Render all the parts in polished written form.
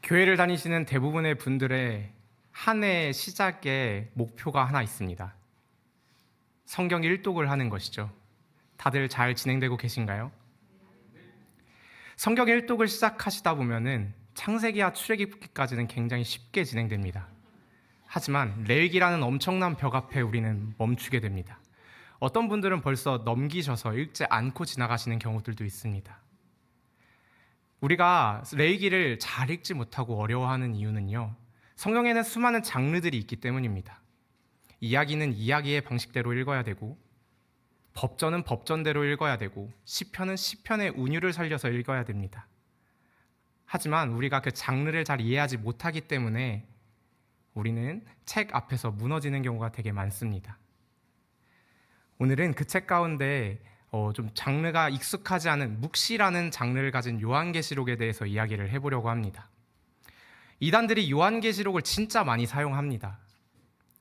교회를 다니시는 대부분의 분들의 한 해의 시작에 목표가 하나 있습니다. 성경 일독을 하는 것이죠. 다들 잘 진행되고 계신가요? 성경 일독을 시작하시다 보면은 창세기와 출애굽기까지는 굉장히 쉽게 진행됩니다. 하지만 레위기라는 엄청난 벽 앞에 우리는 멈추게 됩니다. 어떤 분들은 벌써 넘기셔서 읽지 않고 지나가시는 경우들도 있습니다. 우리가 레위기를 잘 읽지 못하고 어려워하는 이유는요, 성경에는 수많은 장르들이 있기 때문입니다. 이야기는 이야기의 방식대로 읽어야 되고, 법전은 법전대로 읽어야 되고, 시편은 시편의 운율을 살려서 읽어야 됩니다. 하지만 우리가 그 장르를 잘 이해하지 못하기 때문에 우리는 책 앞에서 무너지는 경우가 되게 많습니다. 오늘은 그 책 가운데 좀 장르가 익숙하지 않은 묵시라는 장르를 가진 요한계시록에 대해서 이야기를 해보려고 합니다. 이단들이 요한계시록을 진짜 많이 사용합니다.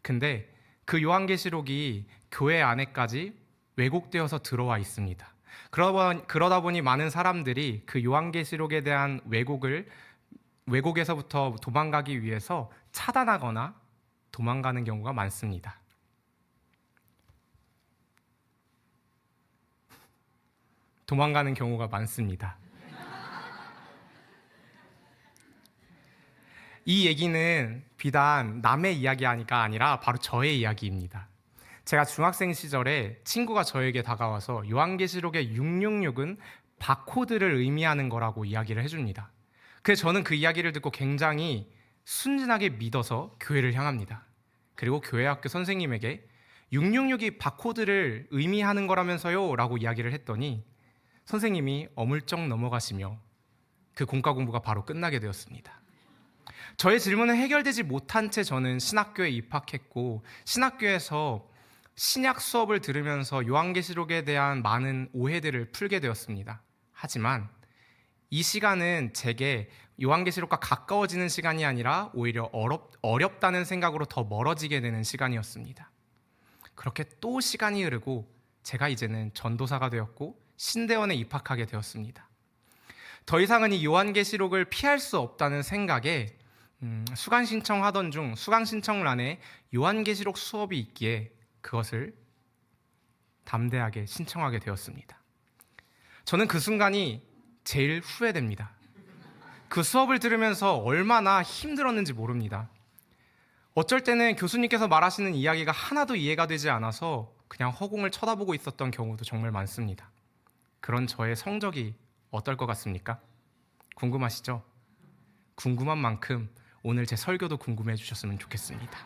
근데 그 요한계시록이 교회 안에까지 왜곡되어서 들어와 있습니다. 그러다 보니 많은 사람들이 그 요한계시록에 대한 왜곡에서부터 도망가기 위해서 차단하거나 도망가는 경우가 많습니다. 도망가는 경우가 많습니다. 이 얘기는 비단 남의 이야기가 아니라 바로 저의 이야기입니다. 제가 중학생 시절에 친구가 저에게 다가와서 요한계시록의 666은 바코드를 의미하는 거라고 이야기를 해줍니다. 그래서 저는 그 이야기를 듣고 굉장히 순진하게 믿어서 교회를 향합니다. 그리고 교회학교 선생님에게 666이 바코드를 의미하는 거라면서요? 라고 이야기를 했더니 선생님이 어물쩍 넘어가시며 그 공과 공부가 바로 끝나게 되었습니다. 저의 질문은 해결되지 못한 채 저는 신학교에 입학했고, 신학교에서 신약 수업을 들으면서 요한계시록에 대한 많은 오해들을 풀게 되었습니다. 하지만 이 시간은 제게 요한계시록과 가까워지는 시간이 아니라 오히려 어렵다는 생각으로 더 멀어지게 되는 시간이었습니다. 그렇게 또 시간이 흐르고 제가 이제는 전도사가 되었고 신대원에 입학하게 되었습니다. 더 이상은 이 요한계시록을 피할 수 없다는 생각에 수강 신청하던 중 수강 신청란에 요한계시록 수업이 있기에 그것을 담대하게 신청하게 되었습니다. 저는 그 순간이 제일 후회됩니다. 그 수업을 들으면서 얼마나 힘들었는지 모릅니다. 어쩔 때는 교수님께서 말하시는 이야기가 하나도 이해가 되지 않아서 그냥 허공을 쳐다보고 있었던 경우도 정말 많습니다. 그런 저의 성적이 어떨 것 같습니까? 궁금하시죠? 궁금한 만큼 오늘 제 설교도 궁금해 주셨으면 좋겠습니다.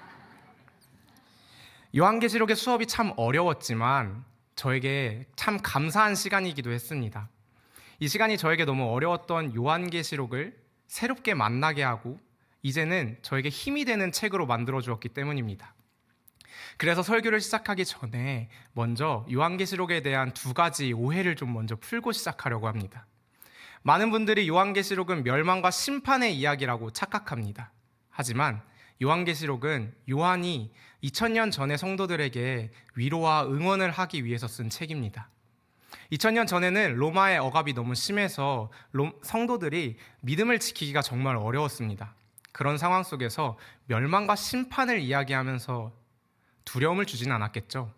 요한계시록의 수업이 참 어려웠지만 저에게 참 감사한 시간이기도 했습니다. 이 시간이 저에게 너무 어려웠던 요한계시록을 새롭게 만나게 하고 이제는 저에게 힘이 되는 책으로 만들어 주었기 때문입니다. 그래서 설교를 시작하기 전에 먼저 요한계시록에 대한 두 가지 오해를 좀 먼저 풀고 시작하려고 합니다. 많은 분들이 요한계시록은 멸망과 심판의 이야기라고 착각합니다. 하지만 요한계시록은 요한이 2000년 전의 성도들에게 위로와 응원을 하기 위해서 쓴 책입니다. 2000년 전에는 로마의 억압이 너무 심해서 성도들이 믿음을 지키기가 정말 어려웠습니다. 그런 상황 속에서 멸망과 심판을 이야기하면서 두려움을 주지는 않았겠죠.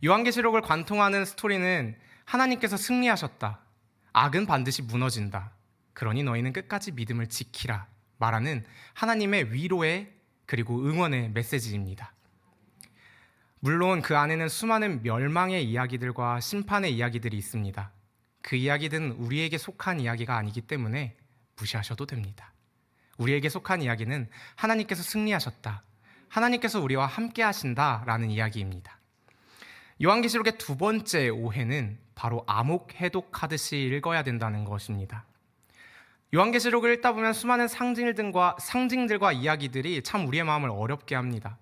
요한계시록을 관통하는 스토리는 하나님께서 승리하셨다. 악은 반드시 무너진다. 그러니 너희는 끝까지 믿음을 지키라. 말하는 하나님의 위로의 그리고 응원의 메시지입니다. 물론 그 안에는 수많은 멸망의 이야기들과 심판의 이야기들이 있습니다. 그 이야기들은 우리에게 속한 이야기가 아니기 때문에 무시하셔도 됩니다. 우리에게 속한 이야기는 하나님께서 승리하셨다. 하나님께서 우리와 함께 하신다라는 이야기입니다. 요한계시록의 두 번째 오해는 바로 암흑 해독하듯이 읽어야 된다는 것입니다. 요한계시록을 읽다 보면 수많은 상징들과 이야기들이 참 우리의 마음을 어렵게 합니다.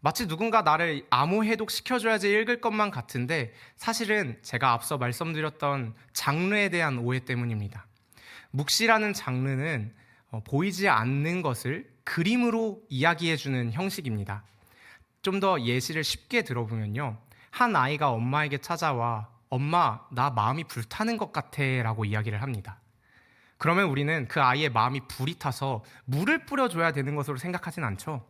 마치 누군가 나를 암호 해독시켜줘야지 읽을 것만 같은데 사실은 제가 앞서 말씀드렸던 장르에 대한 오해 때문입니다. 묵시라는 장르는 보이지 않는 것을 그림으로 이야기해주는 형식입니다. 좀 더 예시를 쉽게 들어보면요, 한 아이가 엄마에게 찾아와 엄마, 나 마음이 불타는 것 같아 라고 이야기를 합니다. 그러면 우리는 그 아이의 마음이 불이 타서 물을 뿌려줘야 되는 것으로 생각하진 않죠.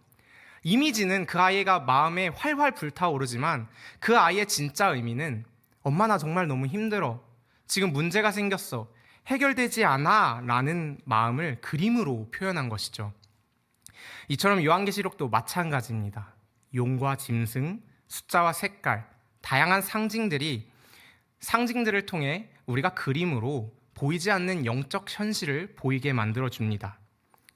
이미지는 그 아이가 마음에 활활 불타오르지만 그 아이의 진짜 의미는 엄마 나 정말 너무 힘들어. 지금 문제가 생겼어. 해결되지 않아 라는 마음을 그림으로 표현한 것이죠. 이처럼 요한계시록도 마찬가지입니다. 용과 짐승, 숫자와 색깔, 다양한 상징들을 통해 우리가 그림으로 보이지 않는 영적 현실을 보이게 만들어줍니다.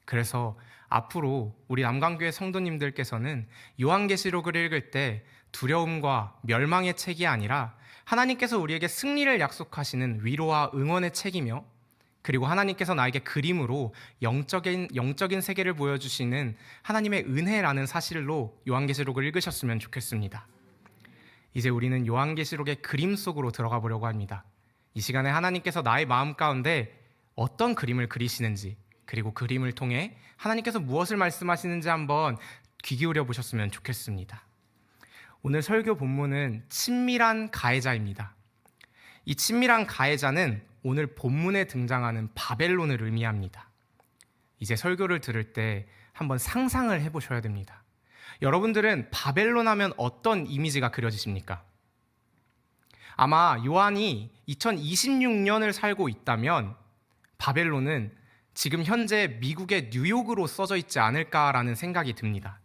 그래서 앞으로 우리 남강교회 성도님들께서는 요한계시록을 읽을 때 두려움과 멸망의 책이 아니라 하나님께서 우리에게 승리를 약속하시는 위로와 응원의 책이며, 그리고 하나님께서 나에게 그림으로 영적인 세계를 보여주시는 하나님의 은혜라는 사실로 요한계시록을 읽으셨으면 좋겠습니다. 이제 우리는 요한계시록의 그림 속으로 들어가 보려고 합니다. 이 시간에 하나님께서 나의 마음 가운데 어떤 그림을 그리시는지, 그리고 그림을 통해 하나님께서 무엇을 말씀하시는지 한번 귀 기울여 보셨으면 좋겠습니다. 오늘 설교 본문은 친밀한 가해자입니다. 이 친밀한 가해자는 오늘 본문에 등장하는 바벨론을 의미합니다. 이제 설교를 들을 때 한번 상상을 해보셔야 됩니다. 여러분들은 바벨론 하면 어떤 이미지가 그려지십니까? 아마 요한이 2026년을 살고 있다면 바벨론은 지금 현재 미국의 뉴욕으로 써져 있지 않을까라는 생각이 듭니다.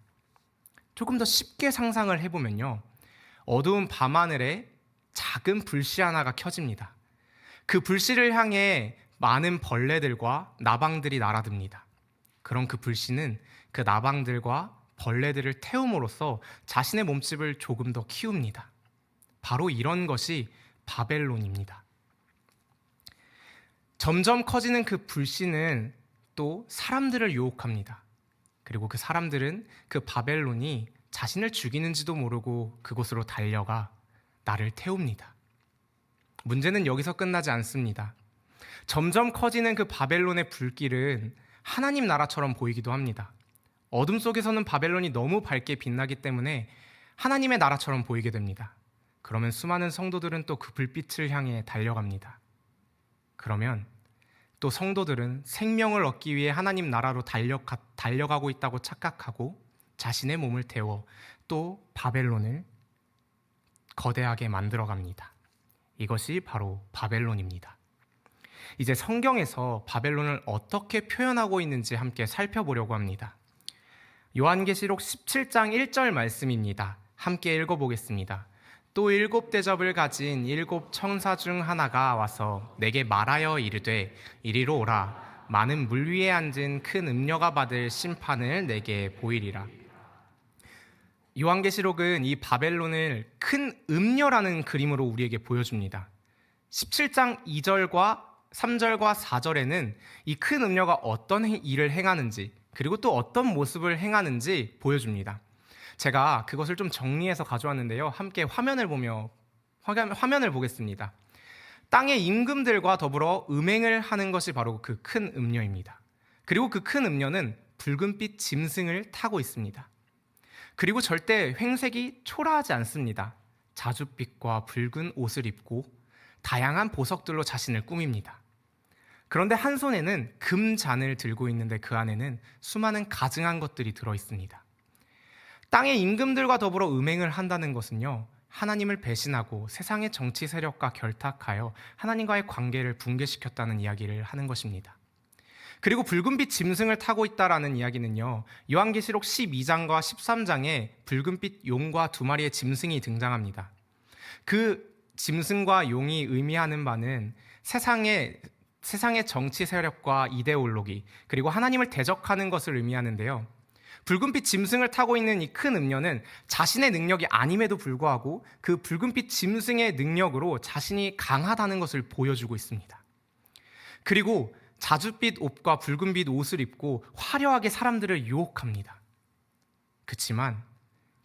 조금 더 쉽게 상상을 해보면요, 어두운 밤하늘에 작은 불씨 하나가 켜집니다. 그 불씨를 향해 많은 벌레들과 나방들이 날아듭니다. 그럼 그 불씨는 그 나방들과 벌레들을 태움으로써 자신의 몸집을 조금 더 키웁니다. 바로 이런 것이 바벨론입니다. 점점 커지는 그 불씨는 또 사람들을 유혹합니다. 그리고 그 사람들은 그 바벨론이 자신을 죽이는지도 모르고 그곳으로 달려가 나를 태웁니다. 문제는 여기서 끝나지 않습니다. 점점 커지는 그 바벨론의 불길은 하나님 나라처럼 보이기도 합니다. 어둠 속에서는 바벨론이 너무 밝게 빛나기 때문에 하나님의 나라처럼 보이게 됩니다. 그러면 수많은 성도들은 또 그 불빛을 향해 달려갑니다. 그러면 또 성도들은 생명을 얻기 위해 하나님 나라로 달려가고 있다고 착각하고 자신의 몸을 태워 또 바벨론을 거대하게 만들어갑니다. 이것이 바로 바벨론입니다. 이제 성경에서 바벨론을 어떻게 표현하고 있는지 함께 살펴보려고 합니다. 요한계시록 17장 1절 말씀입니다. 함께 읽어보겠습니다. 또 7 대접을 가진 7 청사 중 하나가 와서 내게 말하여 이르되 이리로 오라. 많은 물 위에 앉은 큰 음녀가 받을 심판을 내게 보이리라. 요한계시록은 이 바벨론을 큰 음녀라는 그림으로 우리에게 보여줍니다. 17장 2절과 3절과 4절에는 이 큰 음녀가 어떤 일을 행하는지, 그리고 또 어떤 모습을 행하는지 보여줍니다. 제가 그것을 좀 정리해서 가져왔는데요. 함께 화면을 보겠습니다. 땅의 임금들과 더불어 음행을 하는 것이 바로 그 큰 음녀입니다. 그리고 그 큰 음녀는 붉은빛 짐승을 타고 있습니다. 그리고 절대 횡색이 초라하지 않습니다. 자줏빛과 붉은 옷을 입고 다양한 보석들로 자신을 꾸밉니다. 그런데 한 손에는 금잔을 들고 있는데 그 안에는 수많은 가증한 것들이 들어있습니다. 땅의 임금들과 더불어 음행을 한다는 것은요, 하나님을 배신하고 세상의 정치 세력과 결탁하여 하나님과의 관계를 붕괴시켰다는 이야기를 하는 것입니다. 그리고 붉은빛 짐승을 타고 있다라는 이야기는요, 요한계시록 12장과 13장에 붉은빛 용과 2마리의 짐승이 등장합니다. 그 짐승과 용이 의미하는 바는 세상의 정치 세력과 이데올로기, 그리고 하나님을 대적하는 것을 의미하는데요, 붉은빛 짐승을 타고 있는 이 큰 음녀는 자신의 능력이 아님에도 불구하고 그 붉은빛 짐승의 능력으로 자신이 강하다는 것을 보여주고 있습니다. 그리고 자줏빛 옷과 붉은빛 옷을 입고 화려하게 사람들을 유혹합니다. 그렇지만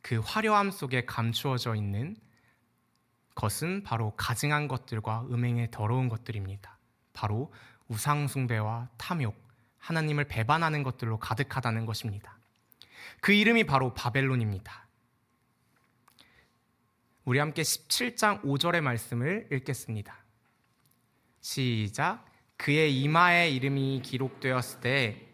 그 화려함 속에 감추어져 있는 것은 바로 가증한 것들과 음행의 더러운 것들입니다. 바로 우상숭배와 탐욕, 하나님을 배반하는 것들로 가득하다는 것입니다. 그 이름이 바로 바벨론입니다. 우리 함께 17장 5절의 말씀을 읽겠습니다. 시작. 그의 이마에 이름이 기록되었을 때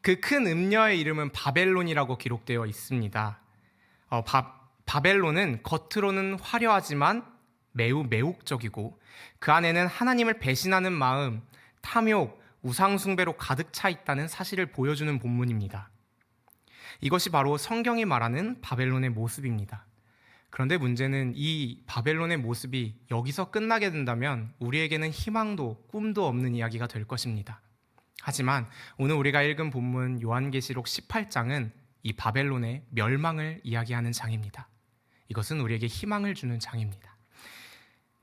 그 큰 음녀의 이름은 바벨론이라고 기록되어 있습니다. 바벨론은 겉으로는 화려하지만 매우 매혹적이고 그 안에는 하나님을 배신하는 마음, 탐욕, 우상숭배로 가득 차 있다는 사실을 보여주는 본문입니다. 이것이 바로 성경이 말하는 바벨론의 모습입니다. 그런데 문제는 이 바벨론의 모습이 여기서 끝나게 된다면 우리에게는 희망도 꿈도 없는 이야기가 될 것입니다. 하지만 오늘 우리가 읽은 본문 요한계시록 18장은 이 바벨론의 멸망을 이야기하는 장입니다. 이것은 우리에게 희망을 주는 장입니다.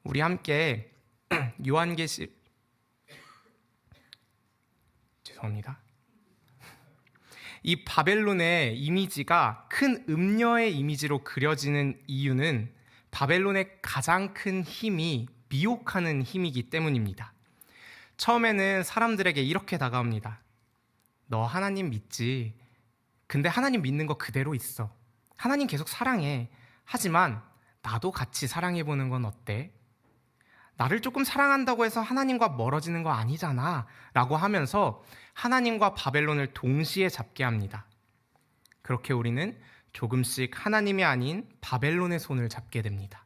우리 함께 죄송합니다. 이 바벨론의 이미지가 큰 음녀의 이미지로 그려지는 이유는 바벨론의 가장 큰 힘이 미혹하는 힘이기 때문입니다. 처음에는 사람들에게 이렇게 다가옵니다. 너 하나님 믿지? 근데 하나님 믿는 거 그대로 있어. 하나님 계속 사랑해. 하지만 나도 같이 사랑해보는 건 어때? 나를 조금 사랑한다고 해서 하나님과 멀어지는 거 아니잖아 라고 하면서 하나님과 바벨론을 동시에 잡게 합니다. 그렇게 우리는 조금씩 하나님이 아닌 바벨론의 손을 잡게 됩니다.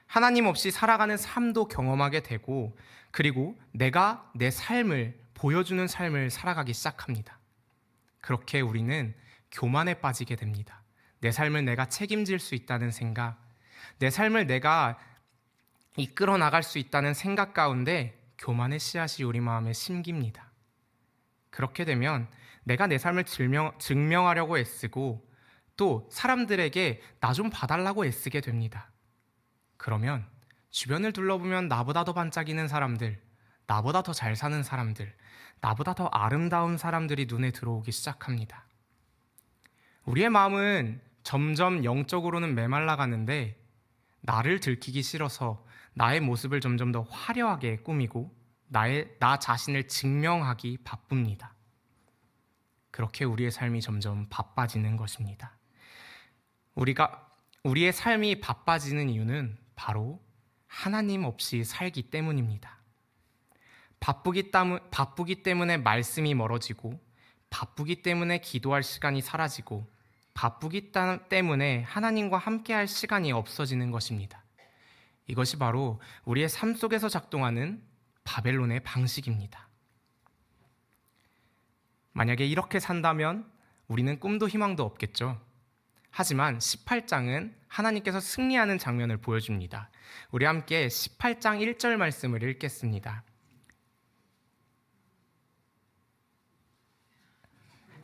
하나님 없이 살아가는 삶도 경험하게 되고 그리고 내가 내 삶을 보여주는 삶을 살아가기 시작합니다. 그렇게 우리는 교만에 빠지게 됩니다. 내 삶을 내가 책임질 수 있다는 생각, 내 삶을 내가 이끌어 나갈 수 있다는 생각 가운데 교만의 씨앗이 우리 마음에 심깁니다. 그렇게 되면 내가 내 삶을 증명하려고 애쓰고 또 사람들에게 나 좀 봐달라고 애쓰게 됩니다. 그러면 주변을 둘러보면 나보다 더 반짝이는 사람들, 나보다 더 잘 사는 사람들, 나보다 더 아름다운 사람들이 눈에 들어오기 시작합니다. 우리의 마음은 점점 영적으로는 메말라가는데 나를 들키기 싫어서 나의 모습을 점점 더 화려하게 꾸미고 나 자신을 증명하기 바쁩니다. 그렇게 우리의 삶이 점점 바빠지는 것입니다. 우리의 삶이 바빠지는 이유는 바로 하나님 없이 살기 때문입니다. 바쁘기 때문에 말씀이 멀어지고 바쁘기 때문에 기도할 시간이 사라지고 바쁘기 때문에 하나님과 함께할 시간이 없어지는 것입니다. 이것이 바로 우리의 삶 속에서 작동하는 바벨론의 방식입니다. 만약에 이렇게 산다면 우리는 꿈도 희망도 없겠죠. 하지만 18장은 하나님께서 승리하는 장면을 보여줍니다. 우리 함께 18장 1절 말씀을 읽겠습니다.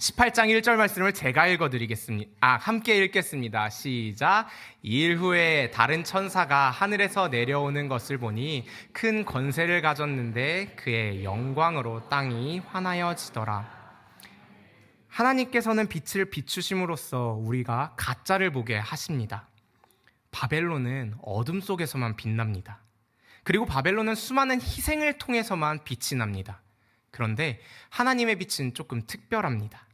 18장 1절 말씀을 제가 읽어드리겠습니다. 함께 읽겠습니다. 시작. 2일 후에 다른 천사가 하늘에서 내려오는 것을 보니 큰 권세를 가졌는데 그의 영광으로 땅이 환하여지더라. 하나님께서는 빛을 비추심으로써 우리가 가짜를 보게 하십니다. 바벨론은 어둠 속에서만 빛납니다. 그리고 바벨론은 수많은 희생을 통해서만 빛이 납니다. 그런데 하나님의 빛은 조금 특별합니다.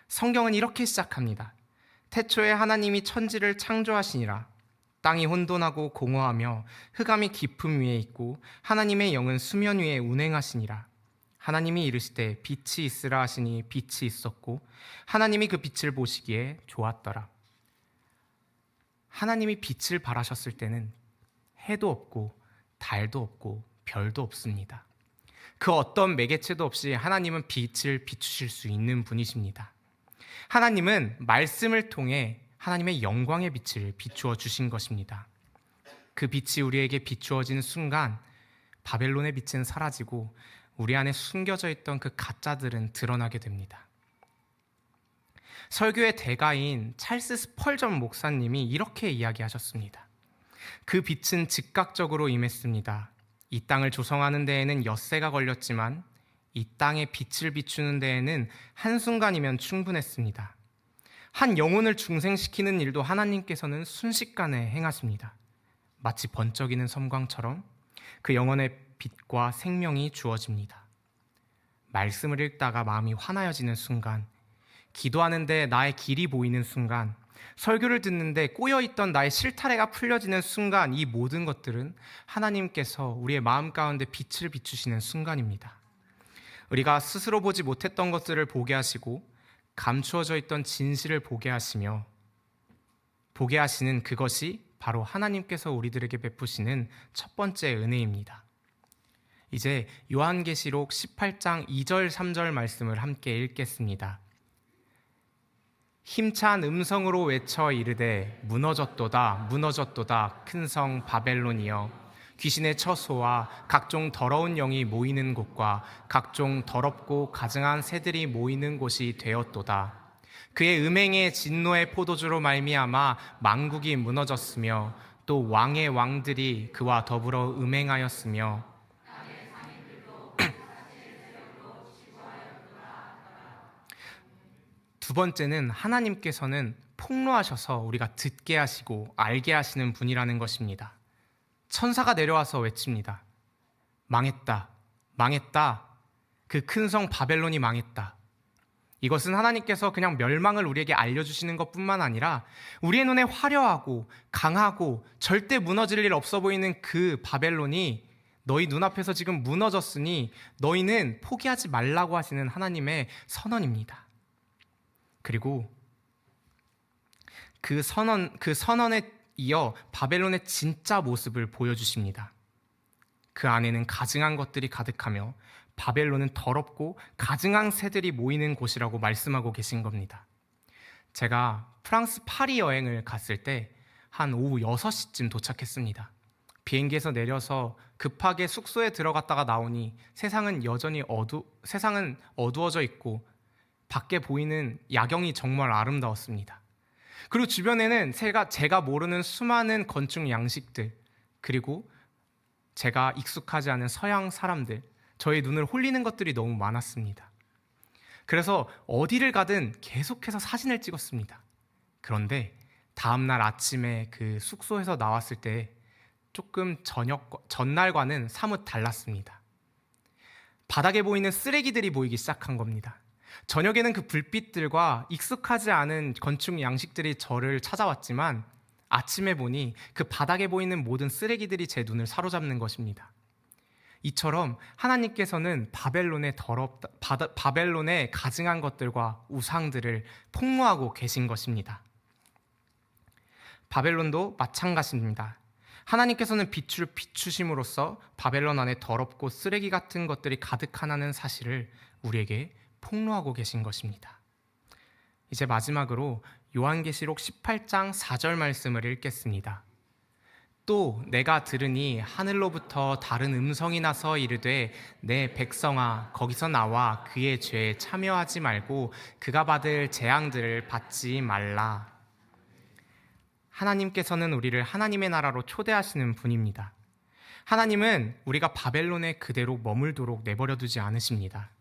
성경은 이렇게 시작합니다. 태초에 하나님이 천지를 창조하시니라. 땅이 혼돈하고 공허하며 흑암이 깊음 위에 있고 하나님의 영은 수면 위에 운행하시니라. 하나님이 이르시되 빛이 있으라 하시니 빛이 있었고 하나님이 그 빛을 보시기에 좋았더라. 하나님이 빛을 발하셨을 때는 해도 없고 달도 없고 별도 없습니다. 그 어떤 매개체도 없이 하나님은 빛을 비추실 수 있는 분이십니다. 하나님은 말씀을 통해 하나님의 영광의 빛을 비추어 주신 것입니다. 그 빛이 우리에게 비추어지는 순간 바벨론의 빛은 사라지고 우리 안에 숨겨져 있던 그 가짜들은 드러나게 됩니다. 설교의 대가인 찰스 스펄전 목사님이 이렇게 이야기하셨습니다. 그 빛은 즉각적으로 임했습니다. 이 땅을 조성하는 데에는 엿새가 걸렸지만 이 땅에 빛을 비추는 데에는 한순간이면 충분했습니다. 한 영혼을 중생시키는 일도 하나님께서는 순식간에 행하십니다. 마치 번쩍이는 섬광처럼 그 영혼의 빛과 생명이 주어집니다. 말씀을 읽다가 마음이 환하여지는 순간, 기도하는데 나의 길이 보이는 순간, 설교를 듣는데 꼬여있던 나의 실타래가 풀려지는 순간, 이 모든 것들은 하나님께서 우리의 마음 가운데 빛을 비추시는 순간입니다. 우리가 스스로 보지 못했던 것들을 보게 하시고 감추어져 있던 진실을 보게 하시며 보게 하시는 그것이 바로 하나님께서 우리들에게 베푸시는 첫 번째 은혜입니다. 이제 요한계시록 18장 2절 3절 말씀을 함께 읽겠습니다. 힘찬 음성으로 외쳐 이르되 무너졌도다 무너졌도다 큰 성 바벨론이여, 귀신의 처소와 각종 더러운 영이 모이는 곳과 각종 더럽고 가증한 새들이 모이는 곳이 되었도다. 그의 음행의 진노의 포도주로 말미암아 만국이 무너졌으며 또 왕의 왕들이 그와 더불어 음행하였으며 두 번째는 하나님께서는 폭로하셔서 우리가 듣게 하시고 알게 하시는 분이라는 것입니다. 천사가 내려와서 외칩니다. 망했다, 망했다. 그 큰 성 바벨론이 망했다. 이것은 하나님께서 그냥 멸망을 우리에게 알려주시는 것뿐만 아니라 우리의 눈에 화려하고 강하고 절대 무너질 일 없어 보이는 그 바벨론이 너희 눈앞에서 지금 무너졌으니 너희는 포기하지 말라고 하시는 하나님의 선언입니다. 그리고 그 선언에 이어 바벨론의 진짜 모습을 보여주십니다. 그 안에는 가증한 것들이 가득하며 바벨론은 더럽고 가증한 새들이 모이는 곳이라고 말씀하고 계신 겁니다. 제가 프랑스 파리 여행을 갔을 때 한 오후 6시쯤 도착했습니다. 비행기에서 내려서 급하게 숙소에 들어갔다가 나오니 세상은 어두워져 있고 밖에 보이는 야경이 정말 아름다웠습니다. 그리고 주변에는 제가 모르는 수많은 건축 양식들, 그리고 제가 익숙하지 않은 서양 사람들, 저의 눈을 홀리는 것들이 너무 많았습니다. 그래서 어디를 가든 계속해서 사진을 찍었습니다. 그런데 다음날 아침에 그 숙소에서 나왔을 때 조금 전날과는 사뭇 달랐습니다. 바닥에 보이는 쓰레기들이 보이기 시작한 겁니다. 저녁에는 그 불빛들과 익숙하지 않은 건축 양식들이 저를 찾아왔지만 아침에 보니 그 바닥에 보이는 모든 쓰레기들이 제 눈을 사로잡는 것입니다. 이처럼 하나님께서는 바벨론의 가증한 것들과 우상들을 폭로하고 계신 것입니다. 바벨론도 마찬가지입니다. 하나님께서는 빛을 비추심으로써 바벨론 안에 더럽고 쓰레기 같은 것들이 가득하다는 사실을 우리에게 폭로하고 계신 것입니다. 이제 마지막으로 요한계시록 18장 4절 말씀을 읽겠습니다. 또 내가 들으니 하늘로부터 다른 음성이 나서 이르되 내 백성아 거기서 나와 그의 죄에 참여하지 말고 그가 받을 재앙들을 받지 말라. 하나님께서는 우리를 하나님의 나라로 초대하시는 분입니다. 하나님은 우리가 바벨론에 그대로 머물도록 내버려 두지 않으십니다.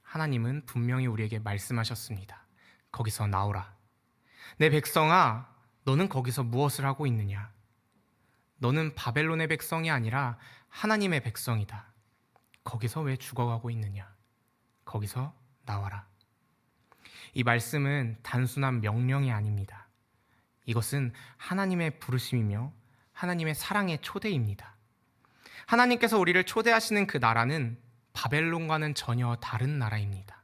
하나님은 분명히 우리에게 말씀하셨습니다. 거기서 나오라. 내 백성아, 너는 거기서 무엇을 하고 있느냐? 너는 바벨론의 백성이 아니라 하나님의 백성이다. 거기서 왜 죽어가고 있느냐? 거기서 나와라. 이 말씀은 단순한 명령이 아닙니다. 이것은 하나님의 부르심이며 하나님의 사랑의 초대입니다. 하나님께서 우리를 초대하시는 그 나라는 바벨론과는 전혀 다른 나라입니다.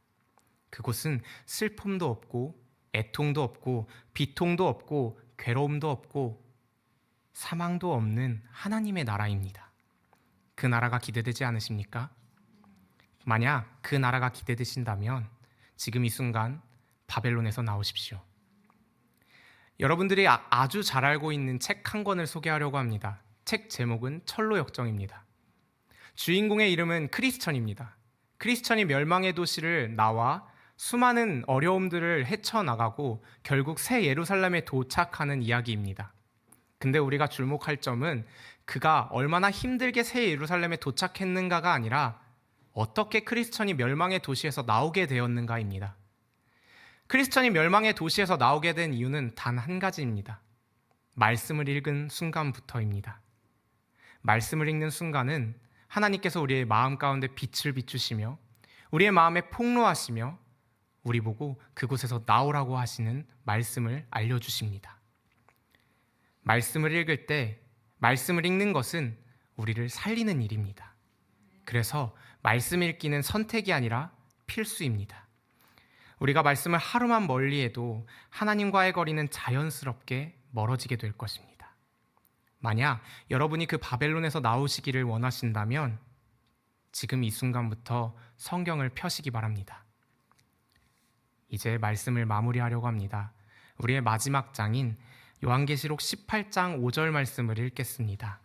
그곳은 슬픔도 없고 애통도 없고 비통도 없고 괴로움도 없고 사망도 없는 하나님의 나라입니다. 그 나라가 기대되지 않으십니까? 만약 그 나라가 기대되신다면 지금 이 순간 바벨론에서 나오십시오. 여러분들이 아주 잘 알고 있는 책 한 권을 소개하려고 합니다. 책 제목은 철로 역정입니다. 주인공의 이름은 크리스천입니다. 크리스천이 멸망의 도시를 나와 수많은 어려움들을 헤쳐나가고 결국 새 예루살렘에 도착하는 이야기입니다. 근데 우리가 주목할 점은 그가 얼마나 힘들게 새 예루살렘에 도착했는가가 아니라 어떻게 크리스천이 멸망의 도시에서 나오게 되었는가입니다. 크리스천이 멸망의 도시에서 나오게 된 이유는 단 한 가지입니다. 말씀을 읽은 순간부터입니다. 말씀을 읽는 순간은 하나님께서 우리의 마음 가운데 빛을 비추시며 우리의 마음에 폭로하시며 우리 보고 그곳에서 나오라고 하시는 말씀을 알려주십니다. 말씀을 읽을 때 말씀을 읽는 것은 우리를 살리는 일입니다. 그래서 말씀 읽기는 선택이 아니라 필수입니다. 우리가 말씀을 하루만 멀리해도 하나님과의 거리는 자연스럽게 멀어지게 될 것입니다. 만약 여러분이 그 바벨론에서 나오시기를 원하신다면 지금 이 순간부터 성경을 펴시기 바랍니다. 이제 말씀을 마무리하려고 합니다. 우리의 마지막 장인 요한계시록 18장 5절 말씀을 읽겠습니다.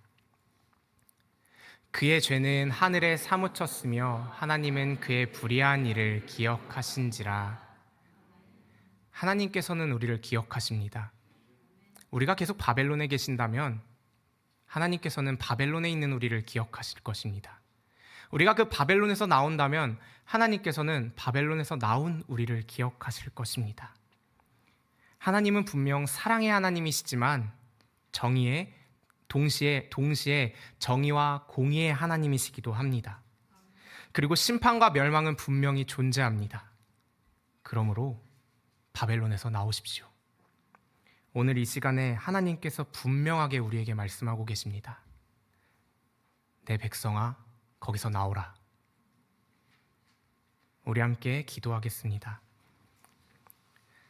그의 죄는 하늘에 사무쳤으며 하나님은 그의 불의한 일을 기억하신지라. 하나님께서는 우리를 기억하십니다. 우리가 계속 바벨론에 계신다면 하나님께서는 바벨론에 있는 우리를 기억하실 것입니다. 우리가 그 바벨론에서 나온다면 하나님께서는 바벨론에서 나온 우리를 기억하실 것입니다. 하나님은 분명 사랑의 하나님이시지만 동시에 정의와 공의의 하나님이시기도 합니다. 그리고 심판과 멸망은 분명히 존재합니다. 그러므로 바벨론에서 나오십시오. 오늘 이 시간에 하나님께서 분명하게 우리에게 말씀하고 계십니다. 내 백성아, 거기서 나오라. 우리 함께 기도하겠습니다.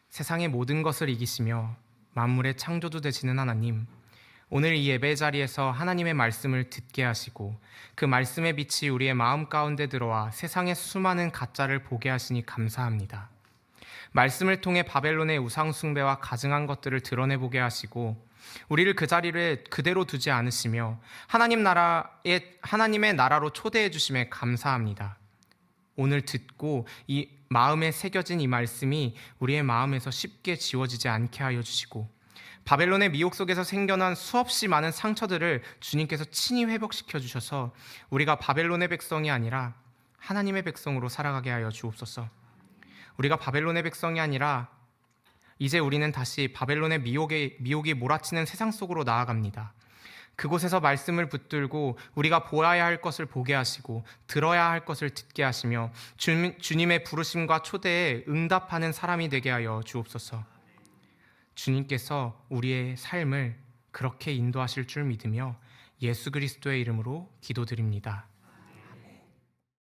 세상의 모든 것을 이기시며 만물의 창조주 되시는 하나님, 오늘 이 예배 자리에서 하나님의 말씀을 듣게 하시고 그 말씀의 빛이 우리의 마음 가운데 들어와 세상의 수많은 가짜를 보게 하시니 감사합니다. 말씀을 통해 바벨론의 우상 숭배와 가증한 것들을 드러내보게 하시고 우리를 그 자리를 그대로 두지 않으시며 하나님의 나라로 초대해 주심에 감사합니다. 오늘 듣고 이 마음에 새겨진 이 말씀이 우리의 마음에서 쉽게 지워지지 않게 하여 주시고 바벨론의 미혹 속에서 생겨난 수없이 많은 상처들을 주님께서 친히 회복시켜 주셔서 우리가 바벨론의 백성이 아니라 하나님의 백성으로 살아가게 하여 주옵소서. 우리가 바벨론의 백성이 아니라 이제 우리는 다시 바벨론의 미혹이 몰아치는 세상 속으로 나아갑니다. 그곳에서 말씀을 붙들고 우리가 보아야 할 것을 보게 하시고 들어야 할 것을 듣게 하시며 주님의 부르심과 초대에 응답하는 사람이 되게 하여 주옵소서. 주님께서 우리의 삶을 그렇게 인도하실 줄 믿으며 예수 그리스도의 이름으로 기도드립니다.